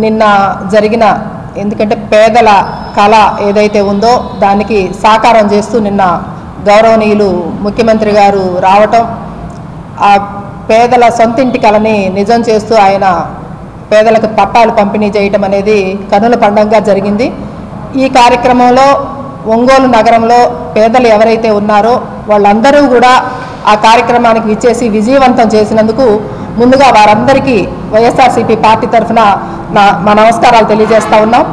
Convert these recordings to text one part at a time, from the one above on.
నిన్న జరిగిన ఎందుకంటే పేదల కళ ఏదైతే ఉందో దానికి సాకారం చేస్తూ నిన్న గౌరవనీయులు ముఖ్యమంత్రి గారు రావటం, ఆ పేదల సొంతింటి కళని నిజం చేస్తూ ఆయన పేదలకు పట్టాలు పంపిణీ చేయటం అనేది కనుల పండుగగా జరిగింది. ఈ కార్యక్రమంలో ఒంగోలు నగరంలో పేదలు ఎవరైతే ఉన్నారో వాళ్ళందరూ కూడా ఆ కార్యక్రమానికి విచ్చేసి విజయవంతం చేసినందుకు ముందుగా వారందరికీ వైఎస్ఆర్సీపీ పార్టీ తరఫున మా నమస్కారాలు తెలియజేస్తూ ఉన్నాం.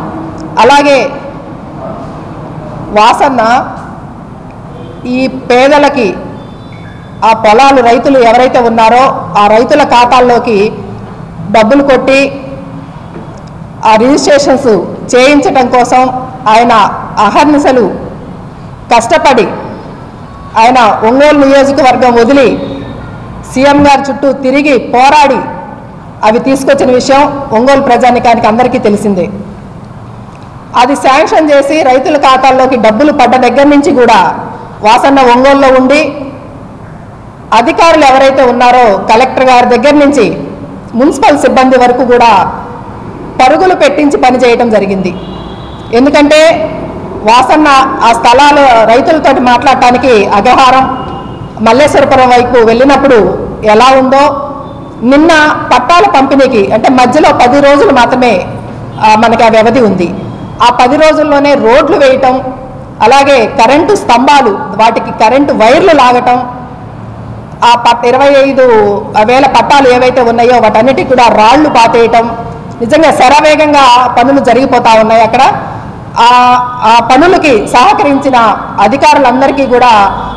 అలాగే వాసన్న ఈ పేదలకి ఆ పొలాలు రైతులు ఎవరైతే ఉన్నారో ఆ రైతుల ఖాతాల్లోకి డబ్బులు కొట్టి ఆ రిజిస్ట్రేషన్స్ చేయించడం కోసం ఆయన అహర్నిశలు కష్టపడి ఆయన ఒంగోలు నియోజకవర్గం వదిలి సీఎం గారి చుట్టూ తిరిగి పోరాడి అవి తీసుకొచ్చిన విషయం ఒంగోలు ప్రజానికానికి అందరికీ తెలిసిందే. అది శాంక్షన్ చేసి రైతుల ఖాతాల్లోకి డబ్బులు పడ్డ దగ్గర నుంచి కూడా వాసన్న ఒంగోలులో ఉండి అధికారులు ఎవరైతే ఉన్నారో కలెక్టర్ గారి దగ్గర నుంచి మున్సిపల్ సిబ్బంది వరకు కూడా పరుగులు పెట్టించి పనిచేయటం జరిగింది. ఎందుకంటే వాసన్న ఆ స్థలాలు రైతులతోటి మాట్లాడటానికి అగ్రహారం మల్లేశ్వరపురం వైపు వెళ్ళినప్పుడు ఎలా ఉందో నిన్న పట్టాల పంపిణీకి అంటే మధ్యలో 10 రోజులు మాత్రమే మనకి ఆ వ్యవధి ఉంది. ఆ 10 రోజుల్లోనే రోడ్లు వేయటం, అలాగే కరెంటు స్తంభాలు వాటికి కరెంటు వైర్లు లాగటం, ఆ 25,000 పట్టాలు ఏవైతే ఉన్నాయో వాటన్నిటికీ కూడా రాళ్లు పాతేయటం, నిజంగా శరవేగంగా పనులు జరిగిపోతూ ఉన్నాయి. అక్కడ ఆ పనులకి సహకరించిన అధికారులందరికీ కూడా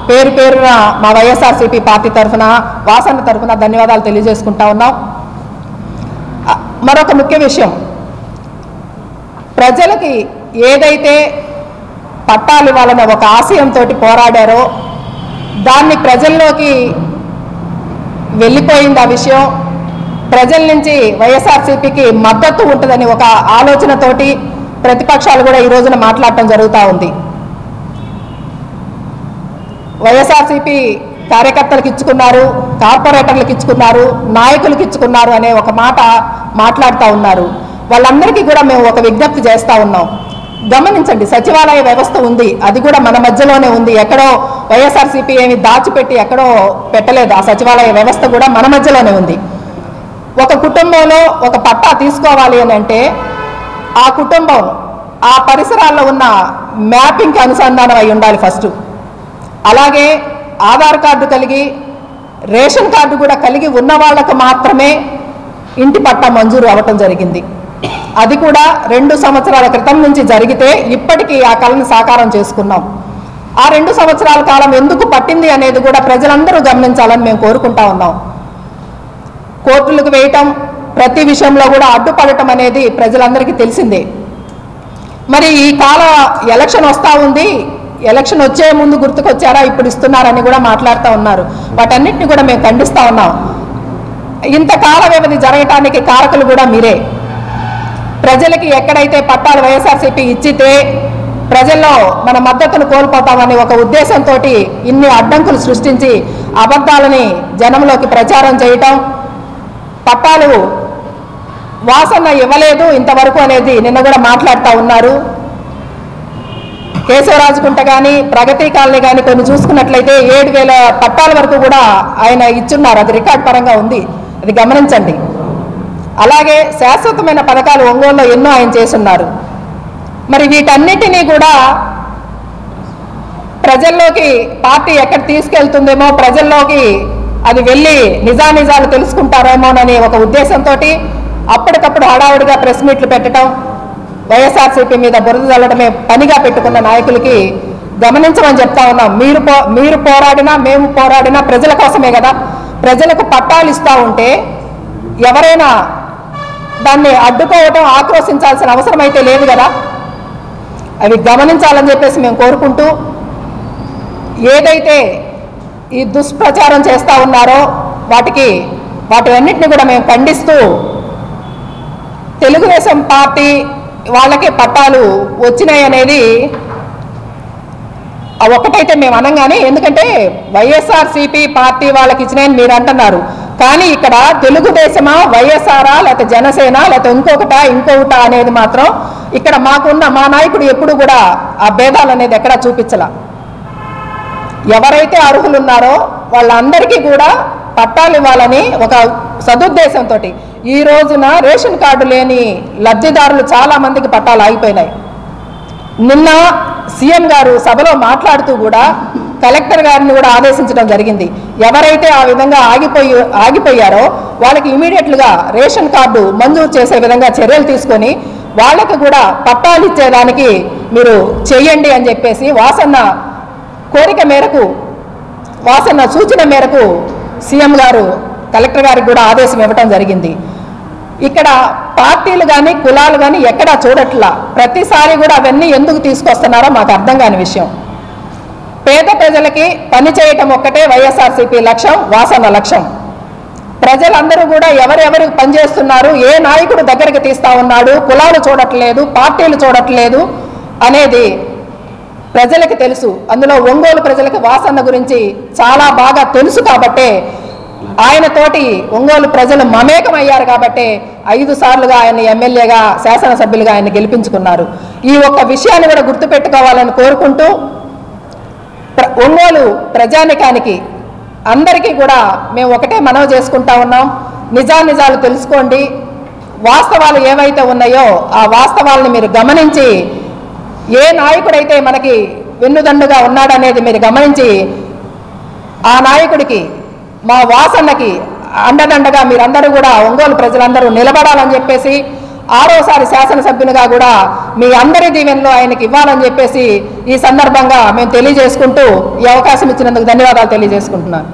పేరు పేరున మా వైఎస్ఆర్సీపీ పార్టీ తరఫున వాసన్న తరఫున ధన్యవాదాలు తెలియజేసుకుంటా ఉన్నాం. మరొక ముఖ్య విషయం, ప్రజలకి ఏదైతే పట్టాలు ఇవ్వాలనే ఒక ఆశయంతో పోరాడారో దాన్ని ప్రజల్లోకి వెళ్ళిపోయింది. ఆ విషయం ప్రజల నుంచి వైఎస్ఆర్సీపీకి మద్దతు ఉంటుందని ఒక ఆలోచనతోటి ప్రతిపక్షాలు కూడా ఈ రోజున మాట్లాడటం జరుగుతూ ఉంది. వైఎస్ఆర్సీపీ కార్యకర్తలకు ఇచ్చుకున్నారు, కార్పొరేటర్లకు ఇచ్చుకున్నారు, నాయకులకు ఇచ్చుకున్నారు అనే ఒక మాట మాట్లాడుతూ ఉన్నారు. వాళ్ళందరికీ కూడా మేము ఒక విజ్ఞప్తి చేస్తూ ఉన్నాం. గమనించండి, సచివాలయ వ్యవస్థ ఉంది, అది కూడా మన మధ్యలోనే ఉంది. ఎక్కడో వైఎస్ఆర్సీపీ ఏమి దాచిపెట్టి ఎక్కడో పెట్టలేదు. ఆ సచివాలయ వ్యవస్థ కూడా మన మధ్యలోనే ఉంది. ఒక కుటుంబంలో ఒక పట్టా తీసుకోవాలి అని అంటే ఆ కుటుంబం ఆ పరిసరాల్లో ఉన్న మ్యాపింగ్కి అనుసంధానం అయి ఉండాలి ఫస్ట్. అలాగే ఆధార్ కార్డు కలిగి రేషన్ కార్డు కూడా కలిగి ఉన్న వాళ్ళకు మాత్రమే ఇంటి పట్టా మంజూరు అవ్వటం జరిగింది. అది కూడా 2 సంవత్సరాల క్రితం నుంచి జరిగితే ఇప్పటికీ ఆ కళను సాకారం చేసుకున్నాం. ఆ 2 సంవత్సరాల కాలం ఎందుకు పట్టింది అనేది కూడా ప్రజలందరూ గమనించాలని మేము కోరుకుంటా ఉన్నాం. కోర్టులకు వేయటం, ప్రతి విషయంలో కూడా అడ్డుపడటం అనేది ప్రజలందరికీ తెలిసిందే. మరి ఈ కాల ఎలక్షన్ వస్తూ ఉంది, ఎలక్షన్ వచ్చే ముందు గుర్తుకొచ్చారా ఇప్పుడు ఇస్తున్నారని కూడా మాట్లాడుతూ ఉన్నారు. వాటన్నిటిని కూడా మేము ఖండిస్తూ ఉన్నాం. ఇంత కాల వ్యవధి జరగటానికి కారకులు కూడా మీరే. ప్రజలకి ఎక్కడైతే పట్టాలు వైఎస్ఆర్సీపీ ఇచ్చితే ప్రజల్లో మన మద్దతును కోల్పోతామని ఒక ఉద్దేశంతో ఇన్ని అడ్డంకులు సృష్టించి అబద్ధాలని జనంలోకి ప్రచారం చేయటం, పట్టాలు వాసన్న ఇవ్వలేదు ఇంతవరకు అనేది నిన్న కూడా మాట్లాడుతూ ఉన్నారు. కేశవరాజుకుంట కానీ ప్రగతి కాలనీ కానీ కొన్ని చూసుకున్నట్లయితే 7,000 పట్టాల వరకు కూడా ఆయన ఇచ్చున్నారు. అది రికార్డ్ పరంగా ఉంది, అది గమనించండి. అలాగే శాశ్వతమైన పథకాలు ఒంగోలులో ఎన్నో ఆయన చేస్తున్నారు. మరి వీటన్నిటినీ కూడా ప్రజల్లోకి పార్టీ ఎక్కడ తీసుకెళ్తుందేమో, ప్రజల్లోకి అది వెళ్ళి నిజానిజాలు తెలుసుకుంటారేమోనని ఒక ఉద్దేశంతో అప్పటికప్పుడు హడావుడిగా ప్రెస్ మీట్లు పెట్టడం, వైఎస్ఆర్సీపీ మీద బురద చల్లడమే పనిగా పెట్టుకున్న నాయకులకి గమనించమని చెప్తా ఉన్నాం. మీరు పోరాడినా మేము పోరాడినా ప్రజల కోసమే కదా. ప్రజలకు పట్టాలు ఇస్తూ ఉంటే ఎవరైనా దాన్ని అడ్డుకోవటం, ఆక్రోశించాల్సిన అవసరం అయితే లేదు కదా. అవి గమనించాలని చెప్పేసి మేము కోరుకుంటూ, ఏదైతే ఈ దుష్ప్రచారం చేస్తూ ఉన్నారో వాటివన్నిటిని కూడా మేము ఖండిస్తూ, తెలుగుదేశం పార్టీ వాళ్ళకే పట్టాలు వచ్చినాయి అనేది ఒకటైతే మేము అనంగానే, ఎందుకంటే వైఎస్ఆర్సీపీ పార్టీ వాళ్ళకి ఇచ్చినాయని మీరు అంటున్నారు, కానీ ఇక్కడ తెలుగుదేశమా, వైఎస్ఆరా, లేకపోతే జనసేన, లేకపోతే ఇంకొకట అనేది మాత్రం ఇక్కడ మా నాయకుడు ఎప్పుడు కూడా ఆ భేదాలు అనేది ఎక్కడా చూపించలా. ఎవరైతే అర్హులు ఉన్నారో వాళ్ళందరికీ కూడా పట్టాలు ఇవ్వాలని ఒక సదుద్దేశంతో ఈ రోజున రేషన్ కార్డు లేని లబ్ధిదారులు చాలా మందికి పట్టాలు ఆగిపోయినాయి. నిన్న సీఎం గారు సభలో మాట్లాడుతూ కూడా కలెక్టర్ గారిని కూడా ఆదేశించడం జరిగింది. ఎవరైతే ఆ విధంగా ఆగిపోయారో వాళ్ళకి ఇమీడియట్లుగా రేషన్ కార్డు మంజూరు చేసే విధంగా చర్యలు తీసుకొని వాళ్ళకి కూడా పట్టాలు ఇచ్చేదానికి మీరు చెయ్యండి అని చెప్పేసి వాసన్న కోరిక మేరకు, వాసన్న సూచన మేరకు సీఎం గారు కలెక్టర్ గారికి కూడా ఆదేశం ఇవ్వటం జరిగింది. ఇక్కడ పార్టీలు కానీ కులాలు కానీ ఎక్కడా చూడట్లా. ప్రతిసారి కూడా అవన్నీ ఎందుకు తీసుకొస్తున్నారో మాకు అర్థం కాని విషయం. పేద ప్రజలకి పని చేయటం ఒక్కటే వైఎస్ఆర్సీపీ లక్ష్యం, వాసన్న లక్ష్యం. ప్రజలందరూ కూడా ఎవరెవరు పనిచేస్తున్నారు, ఏ నాయకుడు దగ్గరికి తీస్తా ఉన్నాడు, కులాలు చూడట్లేదు, పార్టీలు చూడట్లేదు అనేది ప్రజలకు తెలుసు. అందులో ఒంగోలు ప్రజలకు వాసన్న గురించి చాలా బాగా తెలుసు కాబట్టే ఆయనతోటి ఒంగోలు ప్రజలు మమేకం అయ్యారు కాబట్టే 5 సార్లుగా ఆయన ఎమ్మెల్యేగా, శాసనసభ్యులుగా ఆయన గెలిపించుకున్నారు. ఈ ఒక్క విషయాన్ని కూడా గుర్తుపెట్టుకోవాలని కోరుకుంటూ ఒంగోలు ప్రజానికానికి అందరికీ కూడా మేము ఒకటే మనవి చేసుకుంటా ఉన్నాం. నిజాలు తెలుసుకోండి. వాస్తవాలు ఏవైతే ఉన్నాయో ఆ వాస్తవాలను మీరు గమనించి ఏ నాయకుడైతే మనకి వెన్నుదండుగా ఉన్నాడనేది మీరు గమనించి ఆ నాయకుడికి, మా వాసన్నకి అండదండగా మీరందరూ కూడా ఒంగోలు ప్రజలందరూ నిలబడాలని చెప్పేసి 6వసారి శాసనసభ్యునిగా కూడా మీ అందరి దీవెనలో ఆయనకి ఇవ్వాలని చెప్పేసి ఈ సందర్భంగా మేము తెలియజేసుకుంటూ ఈ అవకాశం ఇచ్చినందుకు ధన్యవాదాలు తెలియజేసుకుంటున్నాను.